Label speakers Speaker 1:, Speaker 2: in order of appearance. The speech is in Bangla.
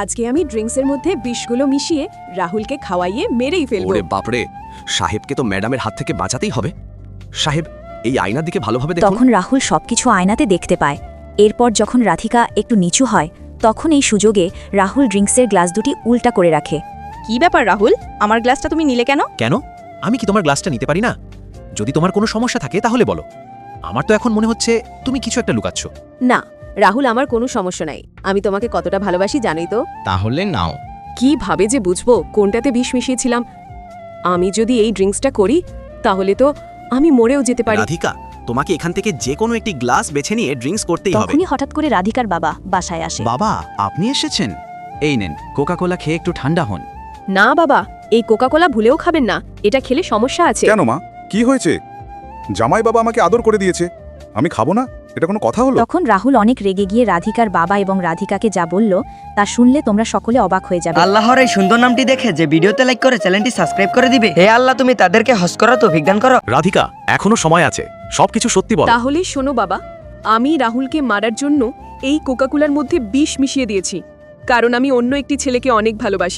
Speaker 1: আজকে আমি ড্রিঙ্কসের মধ্যে বিষগুলো মিশিয়ে রাহুলকে খাওয়াইয়ে মেরেই ফেলবো।
Speaker 2: ওরে বাপরে, সাহেবকে তো ম্যাডামের হাত থেকে বাঁচাতেই হবে। সাহেব, এই আয়নার দিকে ভালোভাবে দেখুন।
Speaker 3: তখন রাহুল সবকিছু আয়নাতে দেখতে পায়। এরপর যখন রাধিকা একটু নিচু হয়, তখন এই সুযোগে রাহুল ড্রিঙ্কসের গ্লাস দুটি উল্টা করে রাখে।
Speaker 1: কি ব্যাপার রাহুল, আমার গ্লাসটা তুমি নিলে কেন?
Speaker 4: কেন? আমি কি তোমার গ্লাসটা নিতে পারি না? যদি তোমার কোনো সমস্যা থাকে তাহলে বলো। আমার তো এখন মনে হচ্ছে তুমি কিছু একটা লুকাচ্ছ।
Speaker 1: না রাহুল, আমার কোনো সমস্যা নাই। আমি তোমাকে কতটা ভালোবাসি জানোই তো।
Speaker 4: তাহলে নাও।
Speaker 1: কিভাবে যে বুঝবো কোনটাতে বিষ মিশিয়েছিলাম? আমি যদি এই ড্রিঙ্কসটা করি তাহলে তো আমি মরেও যেতে পারি।
Speaker 5: রাধিকা, তোমাকে এখান থেকে যে কোনো একটি গ্লাস বেছে নিয়ে ড্রিঙ্কস করতেই হবে।
Speaker 3: তখনই হঠাৎ করে রাধিকার বাবা বাসায় আসে।
Speaker 5: বাবা, আপনি এসেছেন? এই নেন, কোকা কোলা খেয়ে একটু ঠান্ডা হন।
Speaker 1: না বাবা, এই কোকা কোলা ভুলেও খাবেন না, এটা খেলে সমস্যা আছে।
Speaker 6: কেন মা, কি হয়েছে? জামাই বাবা আমাকে আদর করে দিয়েছে, আমি খাবো না? এটা কোনো কথা হলো?
Speaker 3: তখন রাহুল অনেক রেগে গিয়ে রাধিকার বাবা এবং রাধিকাকে যা বলল তা শুনলে তোমরা সকলে অবাক হয়ে যাবে।
Speaker 7: আল্লাহর এই সুন্দর নামটি দেখে যে ভিডিওতে লাইক করে চ্যানেলটি সাবস্ক্রাইব করে দিবে। হে আল্লাহ, তুমি তাদেরকে হজ করা তৌফিক দান করো।
Speaker 2: রাধিকা, এখনো সময় আছে, সবকিছু সত্যি বল।
Speaker 1: তাহলে শোনো বাবা, আমি রাহুলকে মারার জন্য এই কোকা কোলার মধ্যে বিষ মিশিয়ে দিয়েছি, কারণ আমি অন্য একটি ছেলেকে অনেক ভালোবাসি।